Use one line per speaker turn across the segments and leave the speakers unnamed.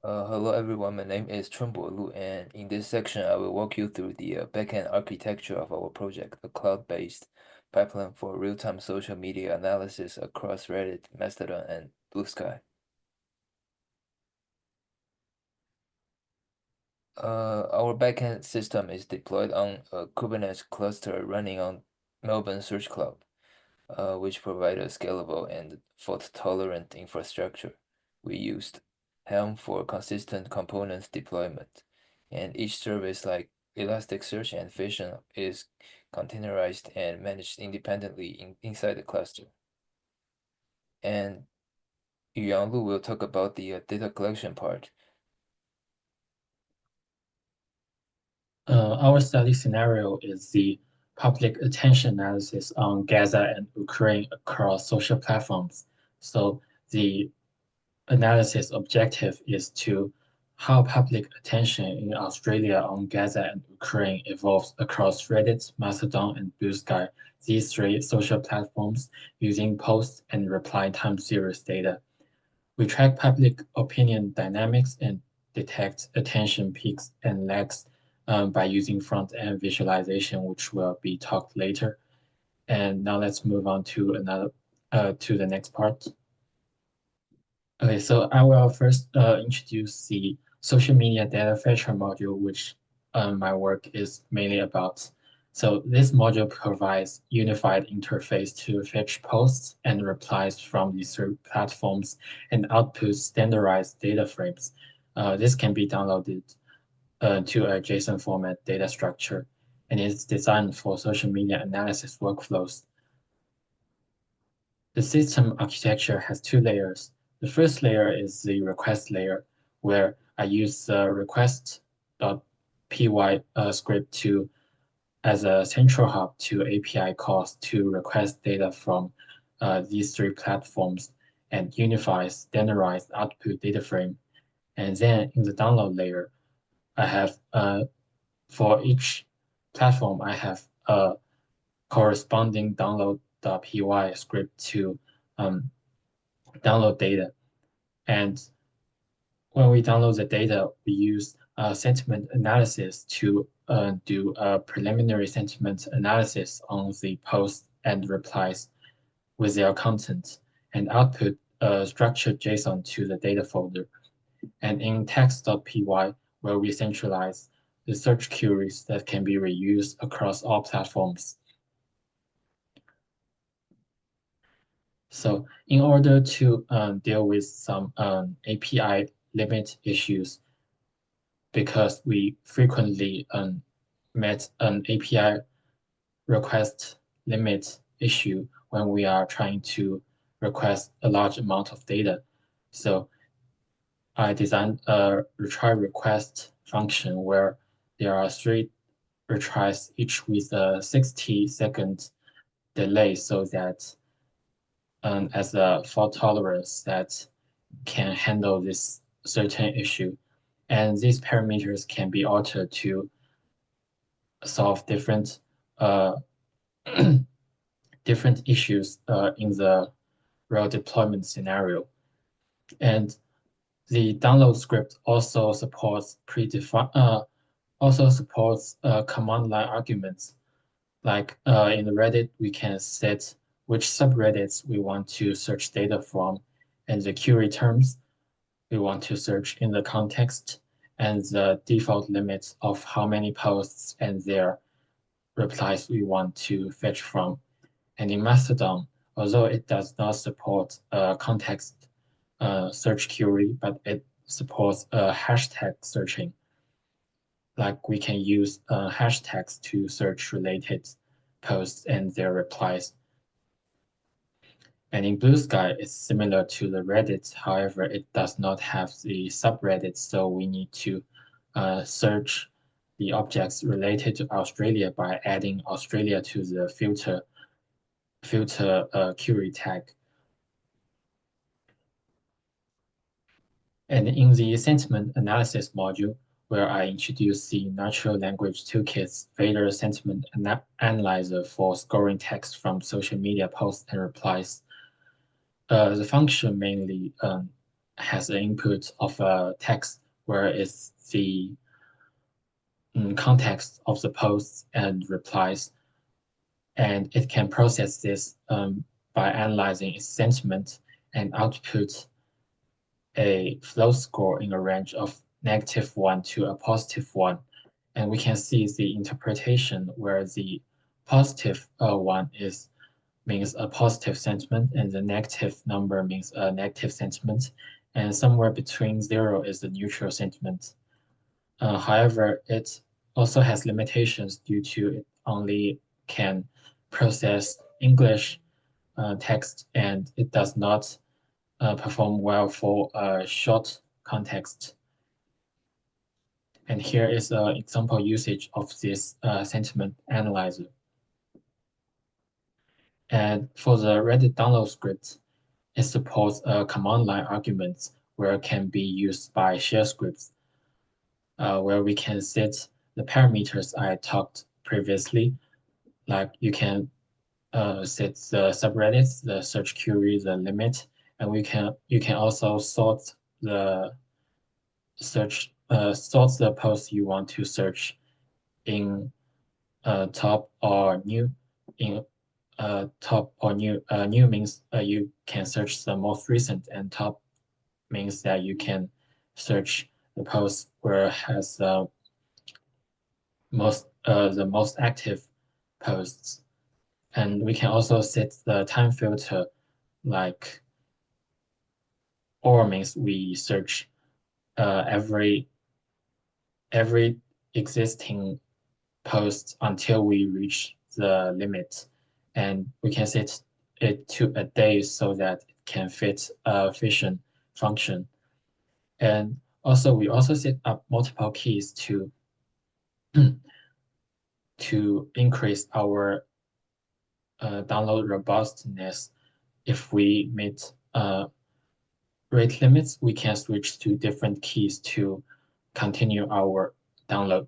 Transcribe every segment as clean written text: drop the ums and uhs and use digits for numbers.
Hello everyone, my name is Chunbo Lu, and in this section, I will walk you through the backend architecture of our project, a cloud-based pipeline for real-time social media analysis across Reddit, Mastodon, and Blue Sky. Our backend system is deployed on a Kubernetes cluster running on Melbourne Search Cloud, which provide a scalable and fault-tolerant infrastructure. We used Helm for consistent components deployment, and each service like Elasticsearch and Fission is containerized and managed independently inside the cluster. And Yuan Lu will talk about the data collection part.
Our study scenario is the public attention analysis on Gaza and Ukraine across social platforms. So the analysis objective is to how public attention in Australia on Gaza and Ukraine evolves across Reddit, Mastodon, and Blue Sky, these three social platforms using post and reply time series data. We track public opinion dynamics and detect attention peaks and lags by using front-end visualization, which will be talked later. And now let's move on to to the next part. Okay, so I will first introduce the social media data fetcher module, which my work is mainly about. So this module provides unified interface to fetch posts and replies from these three platforms and output standardized data frames. This can be downloaded to a JSON format data structure, and it's designed for social media analysis workflows. The system architecture has two layers. The first layer is the request layer, where I use the request.py script to as a central hub to API calls to request data from these three platforms and unify standardized output data frame. And then in the download layer, I have for each platform, I have a corresponding download.py script to um, download data. And when we download the data, we use sentiment analysis to do a preliminary sentiment analysis on the posts and replies with their content and output a structured JSON to the data folder. And in text.py, where we centralize the search queries that can be reused across all platforms. So in order to deal with some API limit issues, because we frequently met an API request limit issue when we are trying to request a large amount of data. So I designed a retry request function where there are three retries, each with a 60-second delay, so that as a fault tolerance that can handle this certain issue. And these parameters can be altered to solve uh, different issues in the real deployment scenario. And the download script also supports command line arguments. Like in the Reddit, we can set which subreddits we want to search data from, and the query terms we want to search in the context, and the default limits of how many posts and their replies we want to fetch from. And in Mastodon, although it does not support context search query, but it supports hashtag searching. Like we can use hashtags to search related posts and their replies. And in Blue Sky, it's similar to the Reddit. However, it does not have the subreddit, so we need to search the objects related to Australia by adding Australia to the filter query tag. And in the sentiment analysis module, where I introduce the natural language toolkit's Vader sentiment analyzer for scoring text from social media posts and replies, the function mainly has an input of a text where it's the context of the posts and replies, and it can process this by analyzing its sentiment and output a flow score in a range of -1 to a +1. And we can see the interpretation where the positive one is means a positive sentiment and the negative number means a negative sentiment. And somewhere between zero is the neutral sentiment. However, it also has limitations due to it only can process English text and it does not perform well for a short context. And here is an example usage of this sentiment analyzer. And for the Reddit download script, it supports command line arguments where it can be used by shell scripts, where we can set the parameters I talked previously. Like you can set the subreddits, the search query, the limit, and you can also sort the sort the post you want to search in top or new. In top or new, new means you can search the most recent, and top means that you can search the post where it has the most active posts. And we can also set the time filter, like or means we search every existing post until we reach the limit, and we can set it to a day so that it can fit a fission function. And also we also set up multiple keys to increase our download robustness. If we meet rate limits, we can switch to different keys to continue our download.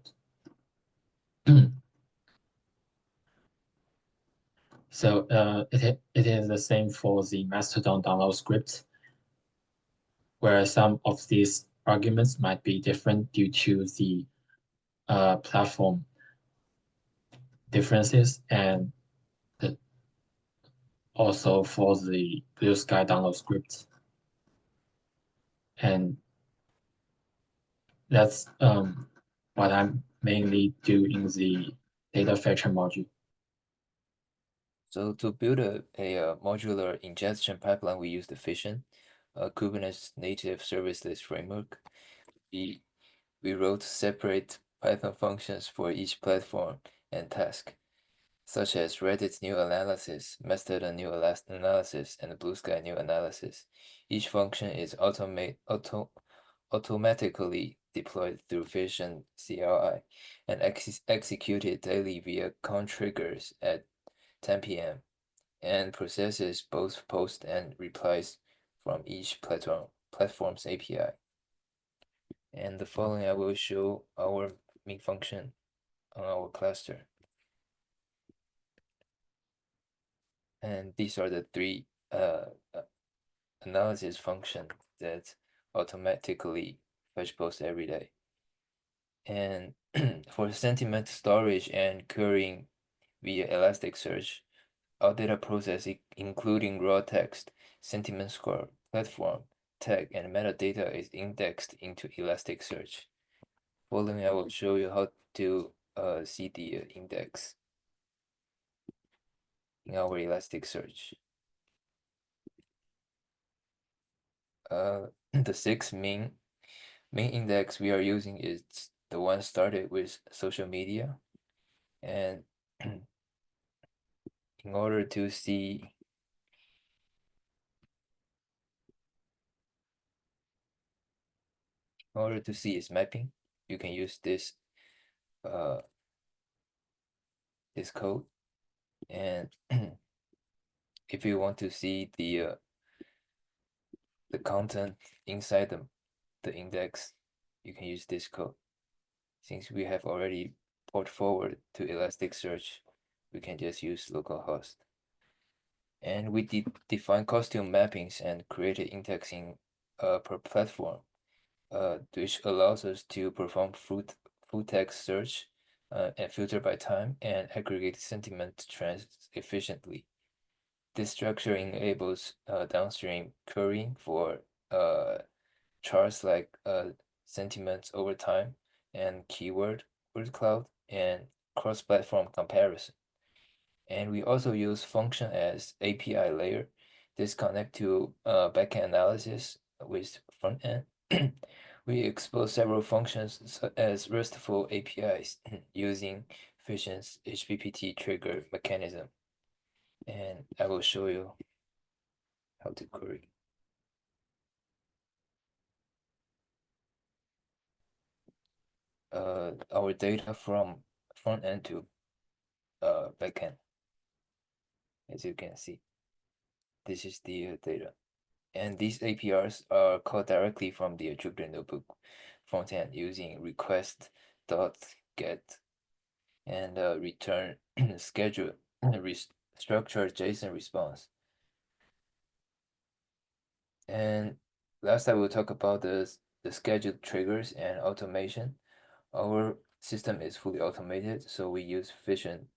So it is the same for the Mastodon download script, where some of these arguments might be different due to the platform differences, and the, also for the Blue Sky download script. And that's what I mainly do in the data fetcher module.
So to build a modular ingestion pipeline, we use the Fission, a Kubernetes native serviceless framework. We wrote separate Python functions for each platform and task, such as Reddit's new analysis, Mastodon new analysis, and Blue Sky new analysis. Each function is automatically deployed through Fission CLI and executed daily via cron triggers at 10 p.m. and processes both posts and replies from each platform's API. And the following I will show our main function on our cluster. And these are the three analysis functions that automatically fetch posts every day. And for sentiment storage and querying via Elasticsearch, our data processing, including raw text, sentiment score, platform, tag, and metadata is indexed into Elasticsearch. Following, I will show you how to see the index in our Elasticsearch. The sixth main index we are using is the one started with social media, and in order to see its mapping, you can use this this code. And if you want to see the content inside the index, you can use this code. Since we have already port forward to Elasticsearch, we can just use localhost. And we define costume mappings and created indexing per platform, which allows us to perform full text search and filter by time and aggregate sentiment trends efficiently. This structure enables downstream querying for charts like sentiments over time and word cloud, and cross-platform comparison. And we also use function as API layer. This connect to backend analysis with front end. We expose several functions as RESTful APIs using Fission's HPPT trigger mechanism. And I will show you how to query our data from front end to backend. As you can see, this is the data. And these APRs are called directly from the Jupyter Notebook frontend using request.get and return schedule structured JSON response. And last I will talk about the scheduled triggers and automation. Our system is fully automated, so we use Fission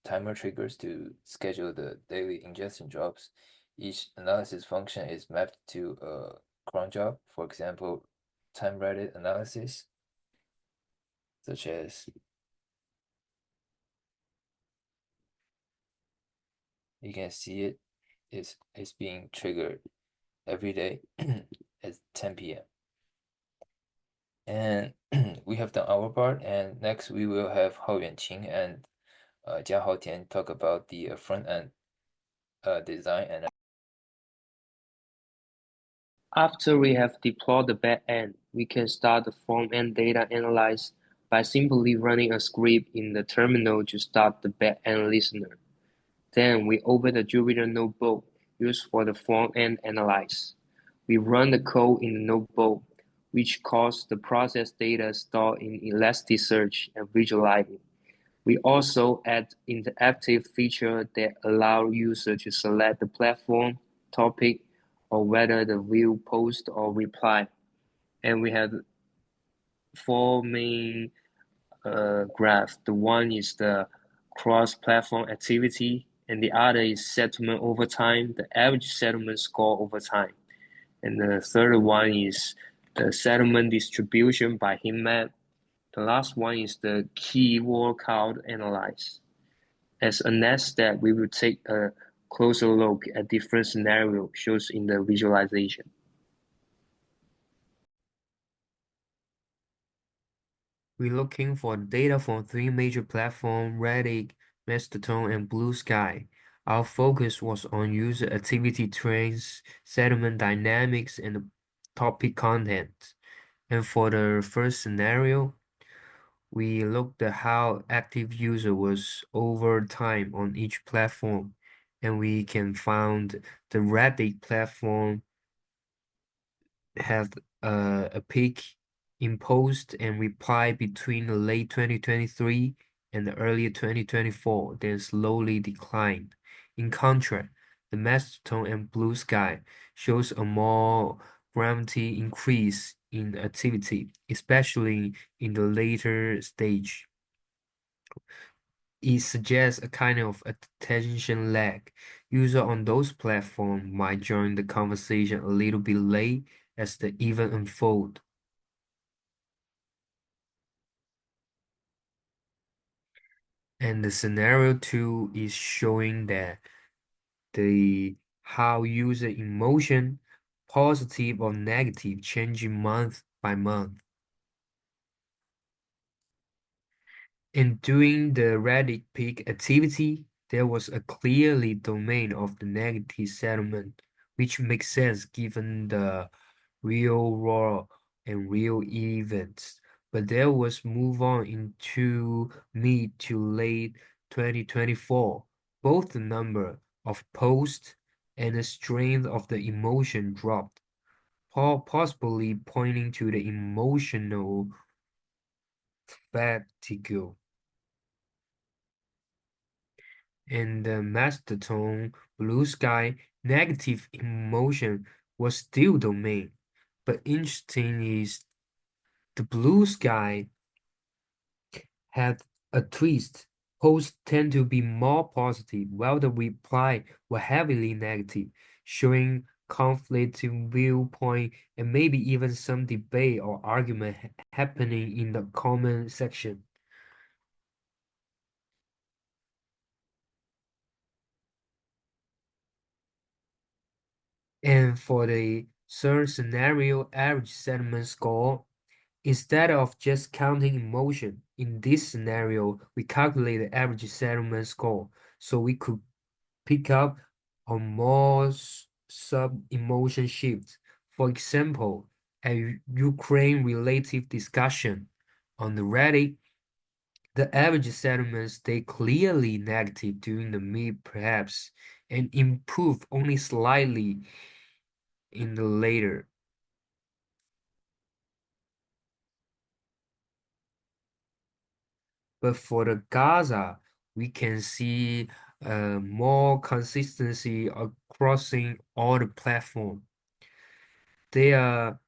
timer triggers to schedule the daily ingestion jobs. Each analysis function is mapped to a cron job, for example, time-rated analysis, such as you can see it's being triggered every day at 10 p.m. And we have done our part, and next we will have Hao Yuanqing and Jiahao Tian talk about the front end design and
After we have deployed the backend, we can start the front-end data analyze by simply running a script in the terminal to start the backend listener. Then we open the Jupyter Notebook used for the front-end analyze. We run the code in the notebook, which calls the process data stored in Elasticsearch and visualize it. We also add interactive features that allow users to select the platform, topic, or whether the view post or reply. And we have four main graphs. The one is the cross-platform activity, and the other is settlement over time, the average settlement score over time. And the third one is the settlement distribution by heat map. The last one is the keyword count analyze. As a next step, we will take a closer look at different scenarios shown in the visualization. We're looking for data from three major platforms: Reddit, Mastodon, and Bluesky. Our focus was on user activity trends, settlement dynamics, and topic content. And for the first scenario, we looked at how active user was over time on each platform, and we can find the Reddit platform had a peak in post and reply between the late 2023 and the early 2024, then slowly declined. In contrast, the Mastodon and Bluesky shows a more dramatic increase in activity, especially in the later stage. It suggests a kind of attention lag. Users on those platforms might join the conversation a little bit late as the event unfolds. And the scenario 2 is showing that the how user emotion, positive or negative, changing month by month. And during the Reddit peak activity, there was a clearly domain of the negative settlement, which makes sense given the real world and real events. But there was move on into mid to late 2024. Both the number of posts and the strength of the emotion dropped, possibly pointing to the emotional fatigue. In the Mastodon Bluesky, negative emotion was still domain,
But interesting is the blue sky had a twist. Posts tend to be more positive, while the reply were heavily negative, showing conflicting viewpoint and maybe even some debate or argument happening in the comment section. And for the third scenario, average settlement score, instead of just counting emotion, in this scenario, we calculate the average settlement score so we could pick up on more sub-emotion shifts. For example, a Ukraine-related discussion on the Reddit, the average settlement stayed clearly negative during the mid perhaps and improved only slightly in the later. But for the Gaza, we can see more consistency across all the platform. Their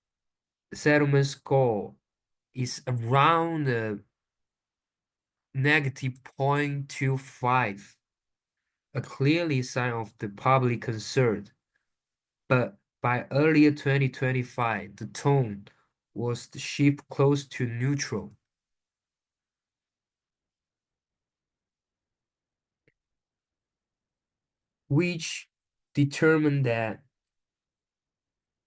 settlement score is around negative 0.25, a clearly sign of the public concern. But by earlier 2025, the tone was the shift close to neutral. Which determined that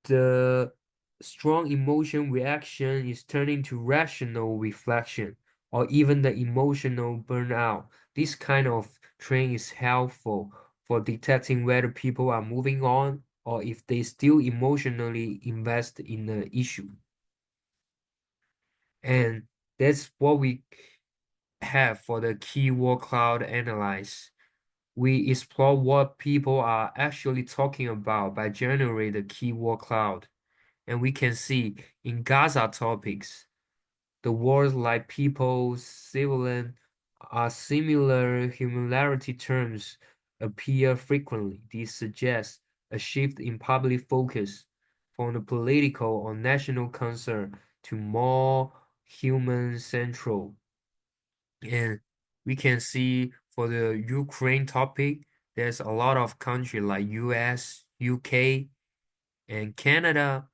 the strong emotion reaction is turning to rational reflection or even the emotional burnout. This kind of trend is helpful for detecting whether people are moving on or if they still emotionally invest in the issue. And that's what we have for the keyword cloud analyze. We explore what people are actually talking about by generating the keyword cloud. And we can see in Gaza topics, the words like people, civilian are similar humanity terms appear frequently. This suggests a shift in public focus from the political or national concern to more human central. And we can see for the Ukraine topic, there's a lot of countries like US, UK, and Canada,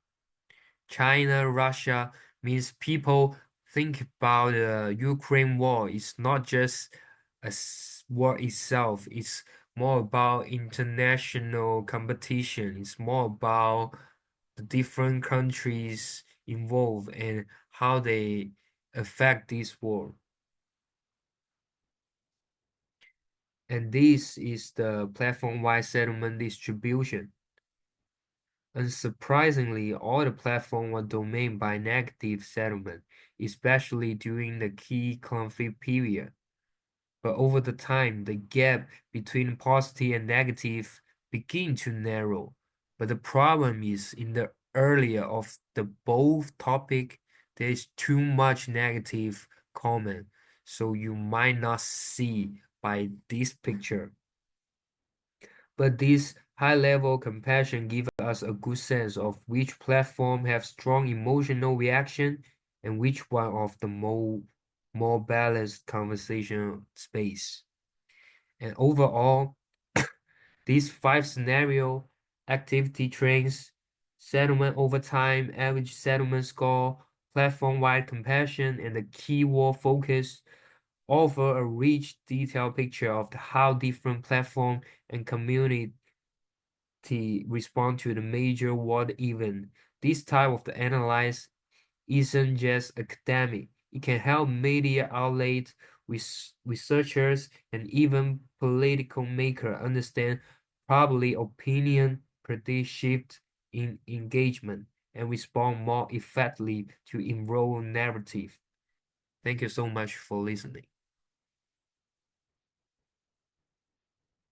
China, Russia, means people think about the Ukraine war. It's not just a war itself. It's more about international competition. It's more about the different countries involved and how they affect this war. And this is the platform-wide settlement distribution. Unsurprisingly, all the platforms were dominated by negative settlement, especially during the key conflict period. But over the time, the gap between positive and negative begin to narrow. But the problem is in the earlier of the both topic, there is too much negative comment, so you might not see by this picture. But this high-level compassion gives us a good sense of which platform have strong emotional reaction and which one of the more balanced conversation space. And overall, these 5 scenario activity trends, settlement over time, average settlement score, platform-wide compassion, and the keyword focus offer a rich, detailed picture of how different platform and community respond to the major world event. This type of the analyze isn't just academic. It can help media outlets, researchers, and even political makers understand public opinion, predict shift in engagement, and respond more effectively to enroll narrative. Thank you so much for listening.